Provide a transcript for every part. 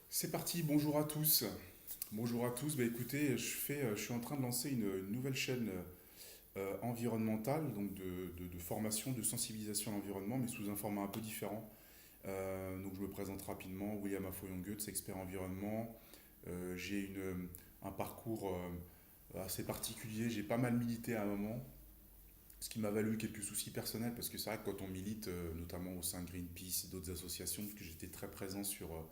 C'est parti, bonjour à tous. Bonjour à tous. Bah, écoutez, je suis en train de lancer une nouvelle chaîne environnementale, donc de formation, de sensibilisation à l'environnement, mais sous un format un peu différent. Donc je me présente rapidement, William Afoyon-Goetz, expert environnement. J'ai un parcours assez particulier, j'ai pas mal milité à un moment, ce qui m'a valu quelques soucis personnels, parce que c'est vrai que quand on milite, notamment au sein de Greenpeace et d'autres associations, parce que j'étais très présent sur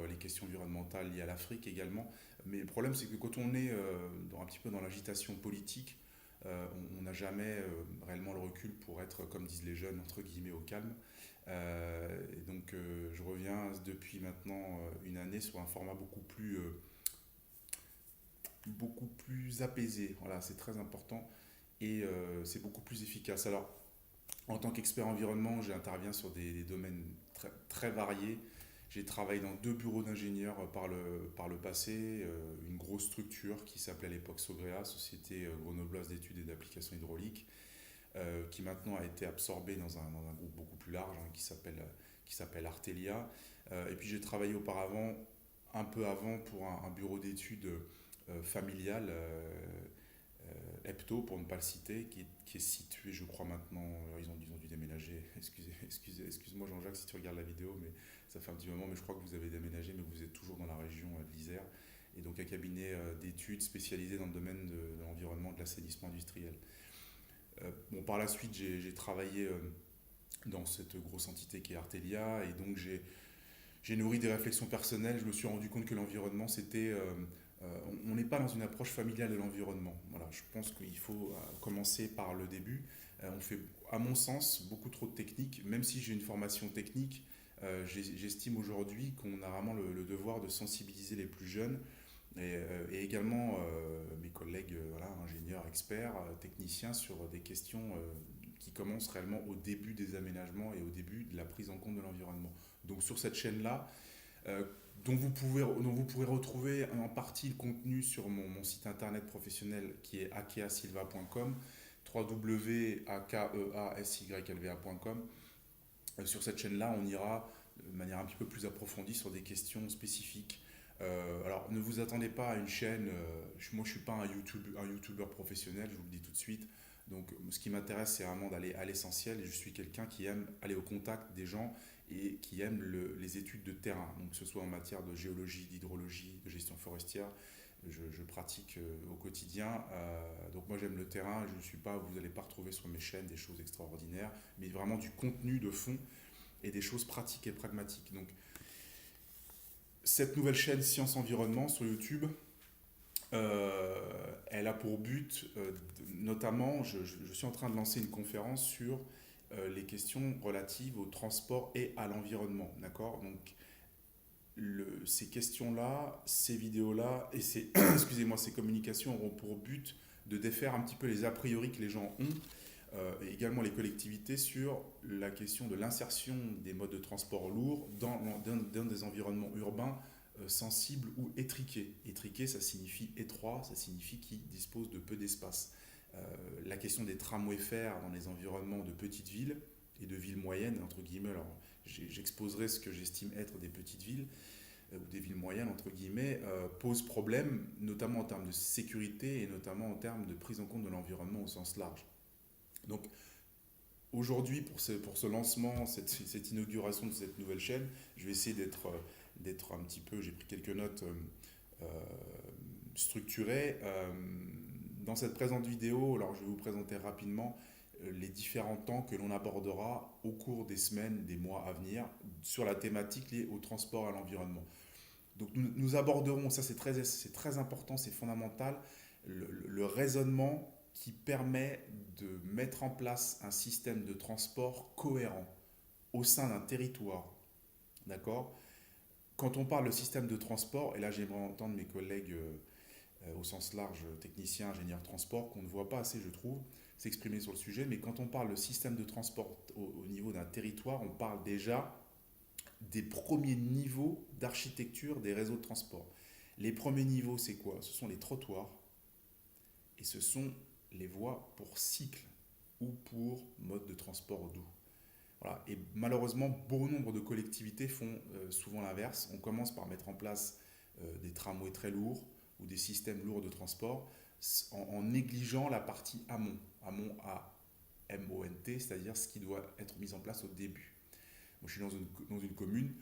les questions environnementales liées à l'Afrique également. Mais le problème, c'est que quand on est un petit peu dans l'agitation politique, on n'a jamais réellement le recul pour être, comme disent les jeunes, entre guillemets, au calme. Et donc, je reviens depuis maintenant une année sur un format beaucoup plus apaisé. Voilà, c'est très important et c'est beaucoup plus efficace. Alors, en tant qu'expert environnement, j'interviens sur des domaines très variés. J'ai travaillé dans deux bureaux d'ingénieurs par le passé, une grosse structure qui s'appelait à l'époque Sogrea, Société grenobloise d'études et d'applications hydrauliques, qui maintenant a été absorbée dans un groupe beaucoup plus large hein, qui s'appelle Artelia. Et puis j'ai travaillé auparavant, un peu avant, pour un bureau d'études familial, Epto, pour ne pas le citer, qui est situé, je crois maintenant, ils ont dû déménager. Excuse-moi Jean-Jacques si tu regardes la vidéo, mais ça fait un petit moment, mais je crois que vous avez déménagé, mais vous êtes toujours dans la région de l'Isère. Et donc un cabinet d'études spécialisé dans le domaine de l'environnement, de l'assainissement industriel. Bon, par la suite, j'ai travaillé dans cette grosse entité qui est Artelia, et donc j'ai nourri des réflexions personnelles. Je me suis rendu compte que l'environnement, on n'est pas dans une approche familiale de l'environnement. Voilà, je pense qu'il faut commencer par le début. On fait, à mon sens, beaucoup trop de technique. Même si j'ai une formation technique, j'estime aujourd'hui qu'on a vraiment le devoir de sensibiliser les plus jeunes et également mes collègues voilà, ingénieurs, experts, techniciens sur des questions qui commencent réellement au début des aménagements et au début de la prise en compte de l'environnement. Donc sur cette chaîne-là, euh, dont vous pourrez retrouver en partie le contenu sur mon site internet professionnel qui est akeasilva.com, www.akeasilva.com. Sur cette chaîne-là, on ira de manière un petit peu plus approfondie sur des questions spécifiques. Alors, ne vous attendez pas à une chaîne. Moi, je ne suis pas un YouTuber professionnel, je vous le dis tout de suite. Donc, ce qui m'intéresse, c'est vraiment d'aller à l'essentiel. Et je suis quelqu'un qui aime aller au contact des gens et qui aime les études de terrain. Donc, que ce soit en matière de géologie, d'hydrologie, de gestion forestière, je pratique au quotidien. Donc, moi, j'aime le terrain. Je ne suis pas, vous n'allez pas retrouver sur mes chaînes des choses extraordinaires, mais vraiment du contenu de fond et des choses pratiques et pragmatiques. Donc, cette nouvelle chaîne Science Environnement sur YouTube, elle a pour but, notamment, je suis en train de lancer une conférence sur les questions relatives au transport et à l'environnement. D'accord. Donc, ces questions-là, ces vidéos-là et excusez-moi, ces communications auront pour but de défaire un petit peu les a priori que les gens ont et également les collectivités sur la question de l'insertion des modes de transport lourds dans des environnements urbains sensibles ou étriqués. Étriqué, ça signifie étroit, ça signifie qui dispose de peu d'espace. La question des tramways fer dans les environnements de petites villes et de villes moyennes, entre guillemets, alors j'exposerai ce que j'estime être des petites villes, ou des villes moyennes, entre guillemets, pose problème, notamment en termes de sécurité et notamment en termes de prise en compte de l'environnement au sens large. Donc aujourd'hui, pour ce lancement, cette inauguration de cette nouvelle chaîne, je vais essayer d'être un petit peu, j'ai pris quelques notes structurées. Dans cette présente vidéo, alors je vais vous présenter rapidement les différents temps que l'on abordera au cours des semaines, des mois à venir sur la thématique liée au transport et à l'environnement. Donc nous aborderons, ça c'est très important, c'est fondamental, le raisonnement qui permet de mettre en place un système de transport cohérent au sein d'un territoire. D'accord. Quand on parle de système de transport, et là j'aimerais entendre mes collègues au sens large, techniciens, ingénieurs transport, qu'on ne voit pas assez, je trouve, s'exprimer sur le sujet, mais quand on parle de système de transport au niveau d'un territoire, on parle déjà des premiers niveaux d'architecture des réseaux de transport. Les premiers niveaux, c'est quoi? Ce sont les trottoirs et ce sont les voies pour cycle ou pour mode de transport doux. Voilà. Et malheureusement, bon nombre de collectivités font souvent l'inverse. On commence par mettre en place des tramways très lourds ou des systèmes lourds de transport en négligeant la partie amont. Amont AMONT, c'est-à-dire ce qui doit être mis en place au début. Moi, je suis dans une commune,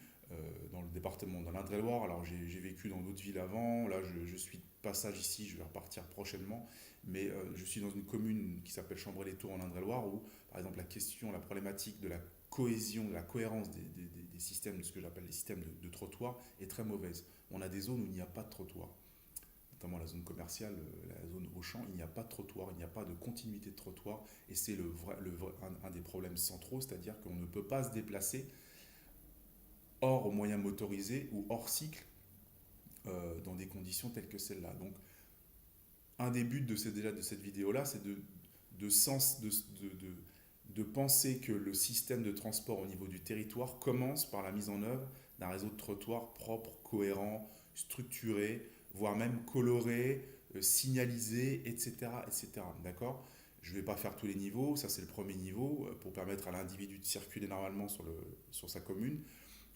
dans le département, dans l'Indre-et-Loire. Alors, j'ai vécu dans d'autres villes avant. Là, je suis de passage ici, je vais repartir prochainement. Mais je suis dans une commune qui s'appelle Chambray-les-Tours en Indre-et-Loire où, par exemple, la problématique de la cohésion, de la cohérence des systèmes, de ce que j'appelle les systèmes de trottoirs, est très mauvaise. On a des zones où il n'y a pas de trottoir, notamment la zone commerciale, la zone Auchan, il n'y a pas de trottoir, il n'y a pas de continuité de trottoir, et c'est un des problèmes centraux, c'est-à-dire qu'on ne peut pas se déplacer hors moyens motorisés ou hors cycle dans des conditions telles que celle-là. Donc, un des buts de cette vidéo-là, c'est de penser que le système de transport au niveau du territoire commence par la mise en œuvre d'un réseau de trottoirs propre, cohérent, structuré, voire même coloré, signalisé, etc., etc. D'accord? Je ne vais pas faire tous les niveaux, ça c'est le premier niveau, pour permettre à l'individu de circuler normalement sur sa commune.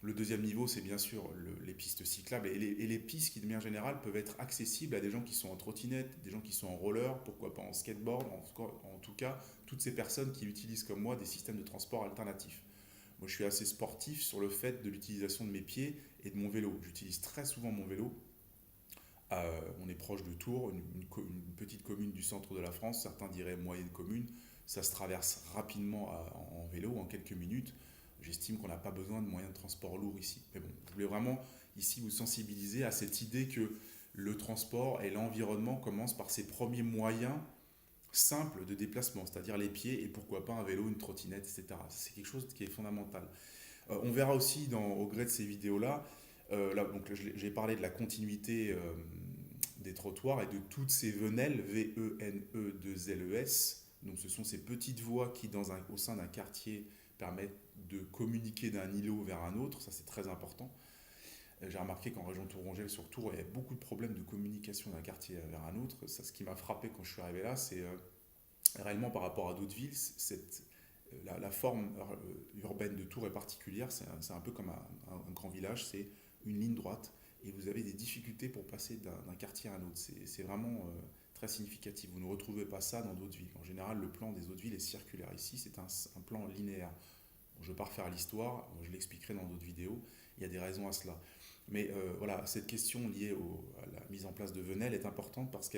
Le deuxième niveau, c'est bien sûr les pistes cyclables et les pistes qui, de manière générale, peuvent être accessibles à des gens qui sont en trottinette, des gens qui sont en roller, pourquoi pas en skateboard, en tout cas, toutes ces personnes qui utilisent comme moi des systèmes de transport alternatifs. Moi, je suis assez sportif sur le fait de l'utilisation de mes pieds et de mon vélo. J'utilise très souvent mon vélo. On est proche de Tours, une petite commune du centre de la France, certains diraient moyenne commune. Ça se traverse rapidement en vélo, en quelques minutes. J'estime qu'on n'a pas besoin de moyens de transport lourds ici. Mais bon, je voulais vraiment ici vous sensibiliser à cette idée que le transport et l'environnement commencent par ces premiers moyens simples de déplacement, c'est-à-dire les pieds et pourquoi pas un vélo, une trottinette, etc. C'est quelque chose qui est fondamental. On verra aussi au gré de ces vidéos-là, donc j'ai parlé de la continuité des trottoirs et de toutes ces venelles, VENE2LES. Donc ce sont ces petites voies qui, au sein d'un quartier, permettent de communiquer d'un îlot vers un autre. Ça, c'est très important. J'ai remarqué qu'en région Tourangelle, sur Tours, il y a beaucoup de problèmes de communication d'un quartier vers un autre. Ça, ce qui m'a frappé quand je suis arrivé là, c'est réellement par rapport à d'autres villes, la forme urbaine de Tours est particulière. C'est un peu comme un grand village, c'est une ligne droite et vous avez des difficultés pour passer d'un quartier à un autre. C'est vraiment très significatif. Vous ne retrouvez pas ça dans d'autres villes. En général, le plan des autres villes est circulaire. Ici, c'est un plan linéaire. Bon, je ne vais pas refaire l'histoire, je l'expliquerai dans d'autres vidéos. Il y a des raisons à cela. Mais voilà, cette question liée à la mise en place de venelles est importante parce que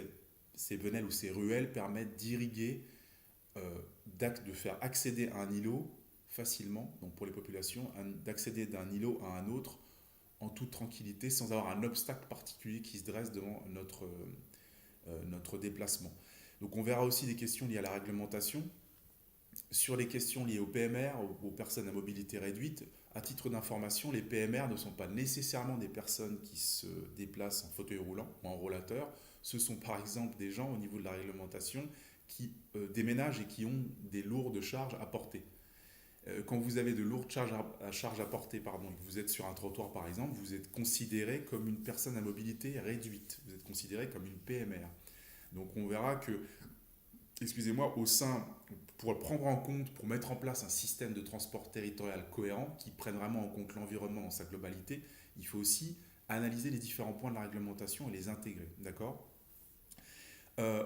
ces venelles ou ces ruelles permettent d'irriguer, de faire accéder à un îlot facilement, donc pour les populations, d'accéder d'un îlot à un autre en toute tranquillité, sans avoir un obstacle particulier qui se dresse devant notre déplacement. Donc on verra aussi des questions liées à la réglementation. Sur les questions liées au PMR, aux personnes à mobilité réduite, à titre d'information, les PMR ne sont pas nécessairement des personnes qui se déplacent en fauteuil roulant ou en rollateur. Ce sont par exemple des gens au niveau de la réglementation qui déménagent et qui ont des lourdes charges à porter. Quand vous avez de lourdes charges à porter, pardon, et que vous êtes sur un trottoir par exemple, vous êtes considéré comme une personne à mobilité réduite. Vous êtes considéré comme une PMR. Donc on verra que, excusez-moi, pour prendre en compte, pour mettre en place un système de transport territorial cohérent qui prenne vraiment en compte l'environnement dans sa globalité, il faut aussi analyser les différents points de la réglementation et les intégrer. D'accord ?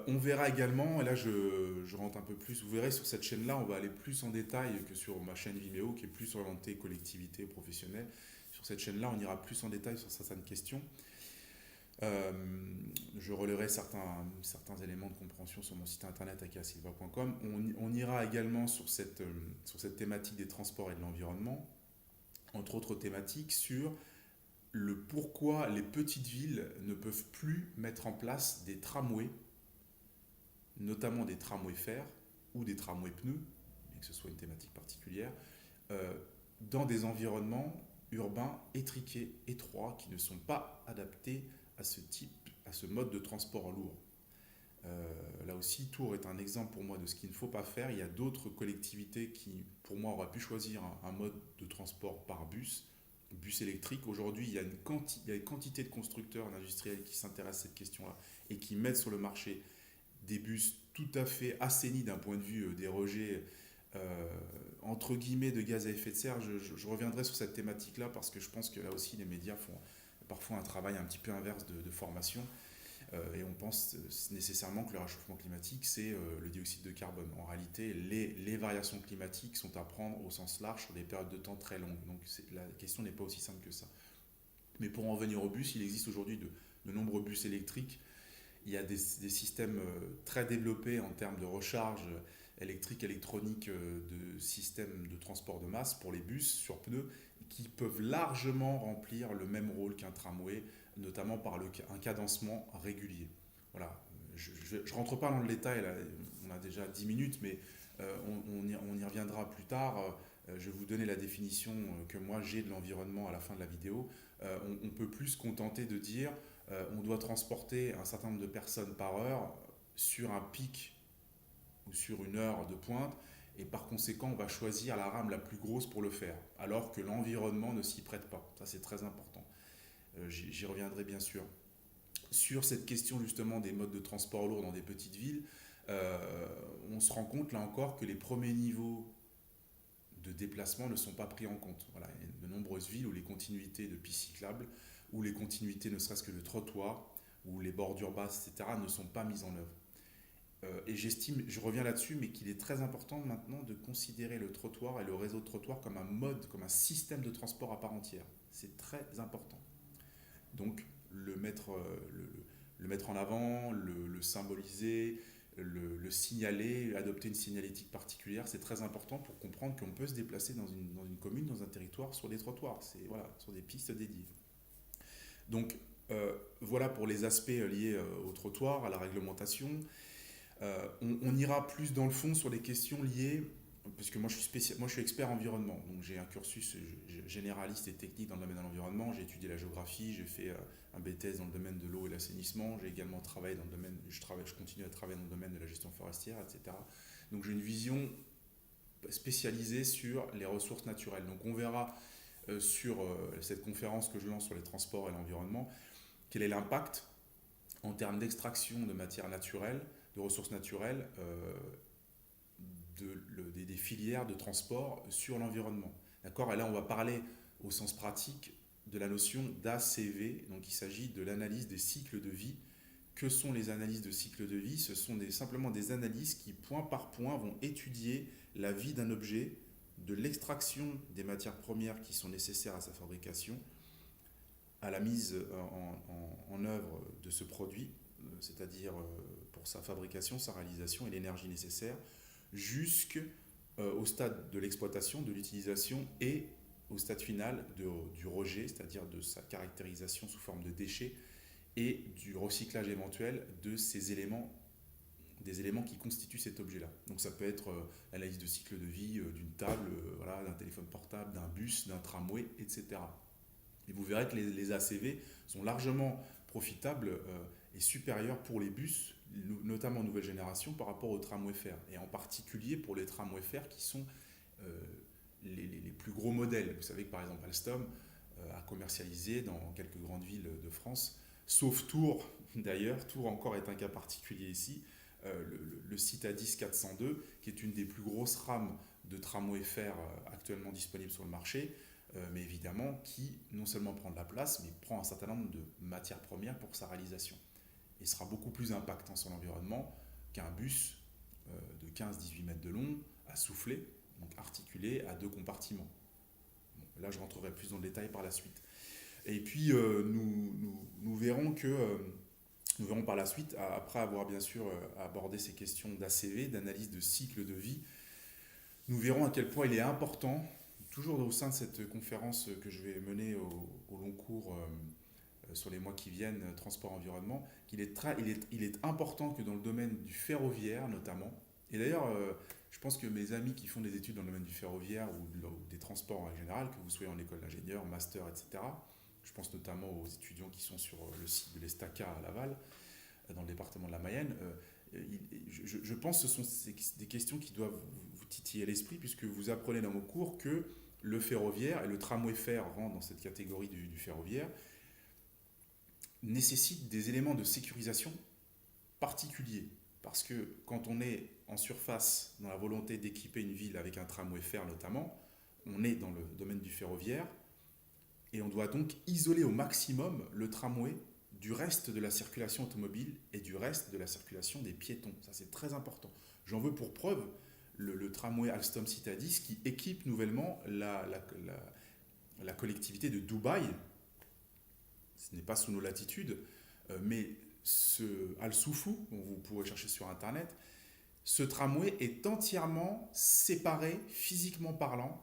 On verra également, et là je rentre un peu plus, vous verrez sur cette chaîne-là, on va aller plus en détail que sur ma chaîne Vimeo qui est plus orientée collectivité et professionnelle. Sur cette chaîne-là, on ira plus en détail sur certaines questions. Je relèverai certains éléments de compréhension sur mon site internet akiasilva.com. On ira également sur cette thématique des transports et de l'environnement, entre autres thématiques sur le pourquoi les petites villes ne peuvent plus mettre en place des tramways, notamment des tramways fer ou des tramways pneus, bien que ce soit une thématique particulière, dans des environnements urbains étriqués, étroits, qui ne sont pas adaptés à ce mode de transport lourd. Là aussi, Tours est un exemple pour moi de ce qu'il ne faut pas faire. Il y a d'autres collectivités qui, pour moi, auraient pu choisir un mode de transport par bus électrique. Aujourd'hui, il y a une quantité de constructeurs, d'industriels qui s'intéressent à cette question-là et qui mettent sur le marché des bus tout à fait assainis d'un point de vue des rejets euh, entre guillemets de gaz à effet de serre. Je reviendrai sur cette thématique-là parce que je pense que là aussi les médias font parfois un travail un petit peu inverse de formation. Et on pense nécessairement que le réchauffement climatique, c'est le dioxyde de carbone. En réalité, les variations climatiques sont à prendre au sens large sur des périodes de temps très longues. Donc la question n'est pas aussi simple que ça. Mais pour en venir aux bus, il existe aujourd'hui de nombreux bus électriques. Il y a des systèmes très développés en termes de recharge électrique, électronique, de systèmes de transport de masse pour les bus sur pneus qui peuvent largement remplir le même rôle qu'un tramway, notamment par un cadencement régulier. Voilà. Je ne rentre pas dans le détail, là, on a déjà 10 minutes, mais on y reviendra plus tard. Je vais vous donner la définition que moi j'ai de l'environnement à la fin de la vidéo. On peut plus se contenter de dire on doit transporter un certain nombre de personnes par heure sur un pic ou sur une heure de pointe, et par conséquent on va choisir la rame la plus grosse pour le faire, alors que l'environnement ne s'y prête pas. Ça c'est très important. J'y reviendrai bien sûr. Sur cette question justement des modes de transport lourd dans des petites villes, on se rend compte là encore que les premiers niveaux de déplacement ne sont pas pris en compte. Voilà, il y a de nombreuses villes où les continuités de pistes cyclables, où les continuités ne serait-ce que de trottoirs, où les bordures basses, etc., ne sont pas mises en œuvre. Et j'estime, je reviens là-dessus, mais qu'il est très important maintenant de considérer le trottoir et le réseau de trottoirs comme un mode, comme un système de transport à part entière. C'est très important. Donc le mettre en avant, le symboliser, le signaler, adopter une signalétique particulière, c'est très important pour comprendre qu'on peut se déplacer dans une commune, dans un territoire, sur des trottoirs, voilà, sur des pistes dédiées. Donc voilà pour les aspects liés au trottoir, à la réglementation. On ira plus dans le fond sur les questions liées, parce que moi je suis expert environnement, donc j'ai un cursus généraliste et technique dans le domaine de l'environnement. J'ai étudié la géographie, j'ai fait un BTS dans le domaine de l'eau et l'assainissement, j'ai également travaillé dans le domaine, je continue à travailler dans le domaine de la gestion forestière, etc. Donc j'ai une vision spécialisée sur les ressources naturelles. Donc on verra sur cette conférence que je lance sur les transports et l'environnement, quel est l'impact en termes d'extraction de matières naturelles, de ressources naturelles, des filières de transport sur l'environnement. D'accord ? Et là, on va parler au sens pratique de la notion d'ACV. Donc, il s'agit de l'analyse des cycles de vie. Que sont les analyses de cycle de vie ? Ce sont simplement des analyses qui, point par point, vont étudier la vie d'un objet, de l'extraction des matières premières qui sont nécessaires à sa fabrication, à la mise en œuvre de ce produit, c'est-à-dire pour sa fabrication, sa réalisation et l'énergie nécessaire, jusqu'au stade de l'exploitation, de l'utilisation et au stade final du rejet, c'est-à-dire de sa caractérisation sous forme de déchets et du recyclage éventuel de ces éléments, des éléments qui constituent cet objet-là. Donc ça peut être l'analyse de cycle de vie d'une table, voilà, d'un téléphone portable, d'un bus, d'un tramway, etc. Et vous verrez que les ACV sont largement profitables et supérieurs pour les bus, notamment nouvelle génération, par rapport aux tramways fer. Et en particulier pour les tramways fer qui sont les plus gros modèles. Vous savez que par exemple Alstom a commercialisé dans quelques grandes villes de France, sauf Tours d'ailleurs. Tours encore est un cas particulier ici. Le Citadis 402, qui est une des plus grosses rames de tramway fer actuellement disponibles sur le marché, mais évidemment qui non seulement prend de la place, mais prend un certain nombre de matières premières pour sa réalisation. Et sera beaucoup plus impactant sur l'environnement qu'un bus de 15-18 mètres de long, à souffler, donc articulé à deux compartiments. Bon, là, je rentrerai plus dans le détail par la suite. Et puis, nous verrons que... nous verrons par la suite, après avoir bien sûr abordé ces questions d'ACV, d'analyse de cycle de vie, nous verrons à quel point il est important, toujours au sein de cette conférence que je vais mener au long cours sur les mois qui viennent, transport-environnement, qu'il est, il est important que dans le domaine du ferroviaire notamment, et d'ailleurs je pense que mes amis qui font des études dans le domaine du ferroviaire ou des transports en général, que vous soyez en école d'ingénieur, master, etc., je pense notamment aux étudiants qui sont sur le site de l'Estaca à Laval, dans le département de la Mayenne. Je pense que ce sont des questions qui doivent vous titiller l'esprit, puisque vous apprenez dans vos cours que le ferroviaire, et le tramway fer rentre dans cette catégorie du ferroviaire, nécessite des éléments de sécurisation particuliers. Parce que quand on est en surface dans la volonté d'équiper une ville avec un tramway fer notamment. On est dans le domaine du ferroviaire et on doit donc isoler au maximum le tramway du reste de la circulation automobile et du reste de la circulation des piétons. Ça, c'est très important. J'en veux pour preuve le tramway Alstom Citadis qui équipe nouvellement la collectivité de Dubaï. Ce n'est pas sous nos latitudes, mais ce Al Soufou, dont vous pourrez chercher sur Internet, ce tramway est entièrement séparé, physiquement parlant,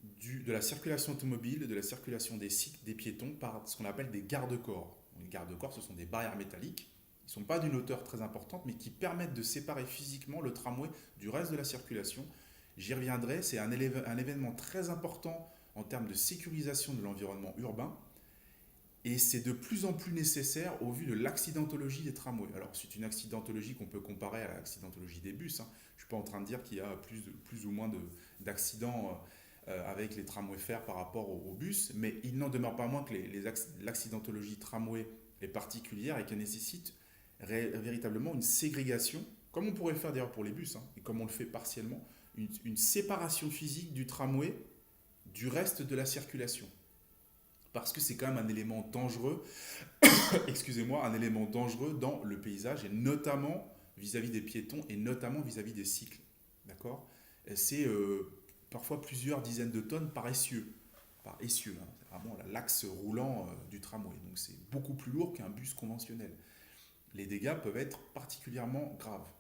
de la circulation automobile, de la circulation des cycles, des piétons, par ce qu'on appelle des garde-corps. Les garde-corps, ce sont des barrières métalliques. Ils ne sont pas d'une hauteur très importante, mais qui permettent de séparer physiquement le tramway du reste de la circulation. J'y reviendrai, c'est un événement très important en termes de sécurisation de l'environnement urbain. Et c'est de plus en plus nécessaire au vu de l'accidentologie des tramways. Alors, c'est une accidentologie qu'on peut comparer à l'accidentologie des bus. Je ne suis pas en train de dire qu'il y a plus ou moins d'accidents avec les tramways fer par rapport aux bus, mais il n'en demeure pas moins que l'accidentologie tramway est particulière et qu'elle nécessite véritablement une ségrégation, comme on pourrait le faire d'ailleurs pour les bus, et comme on le fait partiellement, une séparation physique du tramway du reste de la circulation. Parce que c'est quand même un élément dangereux, excusez-moi, un élément dangereux dans le paysage, et notamment vis-à-vis des piétons, et notamment vis-à-vis des cycles. D'accord ? C'est parfois plusieurs dizaines de tonnes par essieu. C'est vraiment l'axe roulant du tramway. Donc c'est beaucoup plus lourd qu'un bus conventionnel. Les dégâts peuvent être particulièrement graves.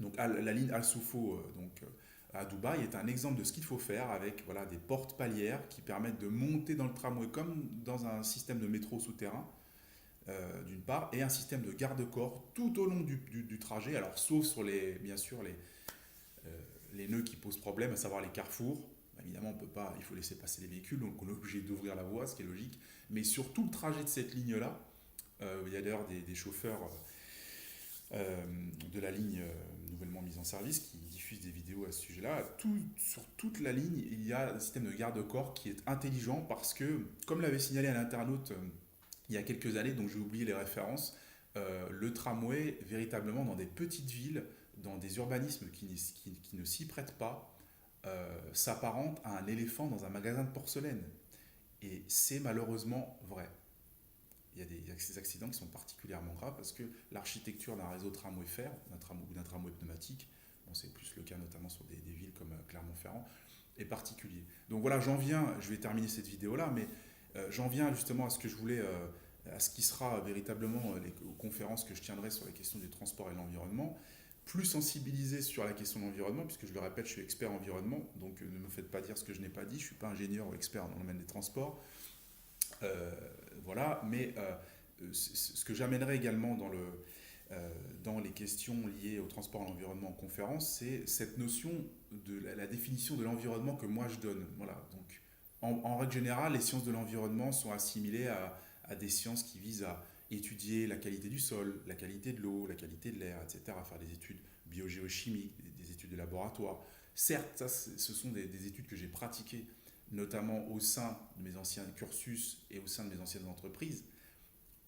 Donc la ligne Al Soufou, à Dubaï, est un exemple de ce qu'il faut faire avec des portes palières qui permettent de monter dans le tramway comme dans un système de métro souterrain, d'une part, et un système de garde-corps tout au long du trajet, alors sauf sur bien sûr les nœuds qui posent problème, à savoir les carrefours. Évidemment, on peut pas, il faut laisser passer les véhicules, donc on est obligé d'ouvrir la voie, ce qui est logique. Mais sur tout le trajet de cette ligne-là, il y a d'ailleurs des chauffeurs de la ligne nouvellement mise en service qui diffusent des vidéos à ce sujet-là. Sur toute la ligne, il y a un système de garde-corps qui est intelligent parce que, comme l'avait signalé un internaute il y a quelques années, donc j'ai oublié les références, le tramway, véritablement dans des petites villes, dans des urbanismes qui ne s'y prêtent pas, s'apparente à un éléphant dans un magasin de porcelaine. Et c'est malheureusement vrai. Il y a ces accidents qui sont particulièrement graves parce que l'architecture d'un réseau tramway fer, d'un tramway pneumatique, c'est plus le cas notamment sur des villes comme Clermont-Ferrand, est particulier. Donc voilà, je vais terminer cette vidéo-là, mais j'en viens justement à ce que je voulais, à ce qui sera véritablement les conférences que je tiendrai sur les questions du transport et de l'environnement, plus sensibilisé sur la question de l'environnement, puisque je le répète, je suis expert environnement, donc ne me faites pas dire ce que je n'ai pas dit, je ne suis pas ingénieur ou expert dans le domaine des transports. Mais ce que j'amènerai également dans les questions liées au transport et à l'environnement en conférence, c'est cette notion de la définition de l'environnement que moi je donne. Voilà, donc en règle générale, les sciences de l'environnement sont assimilées à des sciences qui visent à étudier la qualité du sol, la qualité de l'eau, la qualité de l'air, etc., faire des études biogéochimiques, des études de laboratoire. Certes, ce sont des études que j'ai pratiquées, notamment au sein de mes anciens cursus et au sein de mes anciennes entreprises,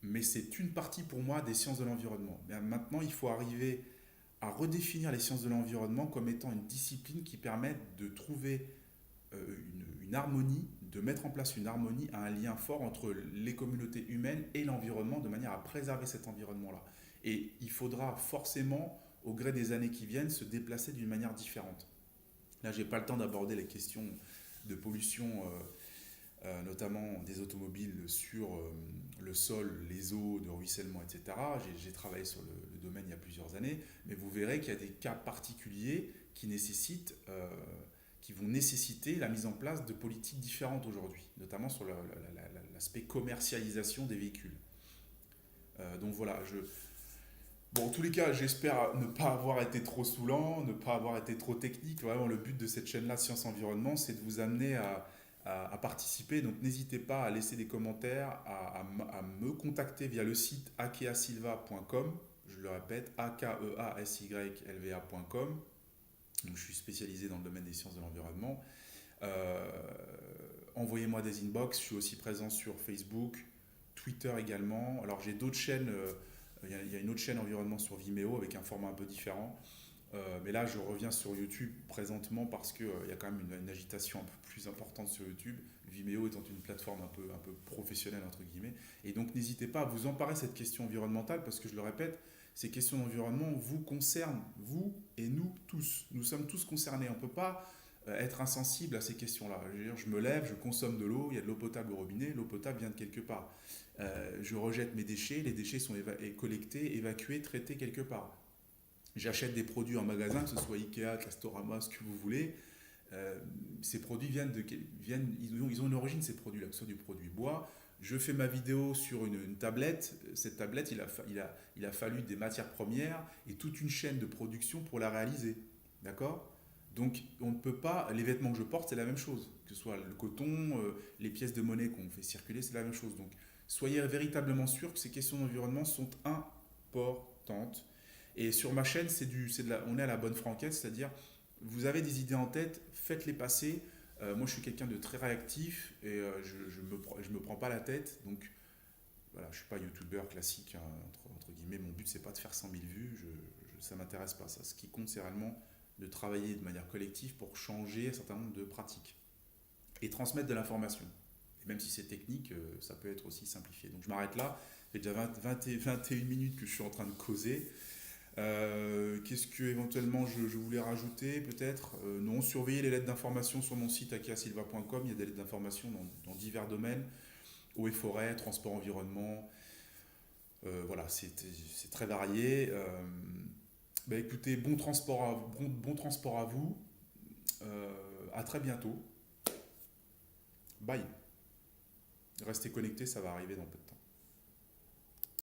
mais c'est une partie pour moi des sciences de l'environnement. Mais maintenant, il faut arriver à redéfinir les sciences de l'environnement comme étant une discipline qui permette de trouver une harmonie, de mettre en place une harmonie, un lien fort entre les communautés humaines et l'environnement, de manière à préserver cet environnement-là. Et il faudra forcément, au gré des années qui viennent, se déplacer d'une manière différente. Là, je n'ai pas le temps d'aborder les questions de pollution, notamment des automobiles sur le sol, les eaux, de ruissellement, etc. J'ai travaillé sur le domaine il y a plusieurs années, mais vous verrez qu'il y a des cas particuliers qui vont nécessiter la mise en place de politiques différentes aujourd'hui, notamment sur l'aspect commercialisation des véhicules. Donc voilà, en tous les cas, j'espère ne pas avoir été trop saoulant, ne pas avoir été trop technique. Vraiment, le but de cette chaîne-là, Science Environnement, c'est de vous amener à participer. Donc, n'hésitez pas à laisser des commentaires, à me contacter via le site akeasilva.com. Je le répète, akeasilva.com. Donc, je suis spécialisé dans le domaine des sciences de l'environnement. Envoyez-moi des inbox. Je suis aussi présent sur Facebook, Twitter également. Alors, j'ai d'autres chaînes. Il y a une autre chaîne environnement sur Vimeo avec un format un peu différent. Mais là, je reviens sur YouTube présentement parce qu'il y a quand même une agitation un peu plus importante sur YouTube, Vimeo étant une plateforme un peu professionnelle, entre guillemets. Et donc, n'hésitez pas à vous emparer cette question environnementale parce que, je le répète, ces questions d'environnement vous concernent, vous et nous tous. Nous sommes tous concernés. On ne peut pas être insensible à ces questions-là. Je veux dire, je me lève, je consomme de l'eau, il y a de l'eau potable au robinet, l'eau potable vient de quelque part. Je rejette mes déchets, les déchets sont collectés, évacués, traités quelque part. J'achète des produits en magasin, que ce soit Ikea, Castorama, ce que vous voulez. Ces produits ils ont une origine, ces produits-là, que ce soit du produit bois. Je fais ma vidéo sur une tablette. Cette tablette, il a fallu des matières premières et toute une chaîne de production pour la réaliser. D'accord? Donc, on ne peut pas. Les vêtements que je porte, c'est la même chose. Que ce soit le coton, les pièces de monnaie qu'on fait circuler, c'est la même chose. Donc, soyez véritablement sûr que ces questions d'environnement sont importantes. Et sur ma chaîne, on est à la bonne franquette, c'est-à-dire vous avez des idées en tête, faites-les passer. Moi, je suis quelqu'un de très réactif et je me prends pas la tête. Donc, voilà, je suis pas youtubeur classique, hein, entre guillemets. Mon but, c'est pas de faire 100 000 vues. Ça m'intéresse pas. Ça. Ce qui compte, c'est réellement de travailler de manière collective pour changer un certain nombre de pratiques et transmettre de l'information. Et même si c'est technique, ça peut être aussi simplifié. Donc, je m'arrête là. Ça fait déjà 21 minutes que je suis en train de causer. Qu'est-ce que éventuellement je voulais rajouter peut-être. Non, surveillez les lettres d'information sur mon site akiasilva.com. Il y a des lettres d'information dans divers domaines, eau et forêt, transport, environnement. Voilà, c'est très varié. Bah, écoutez, bon transport à vous. À très bientôt. Bye. Restez connectés, ça va arriver dans peu de temps.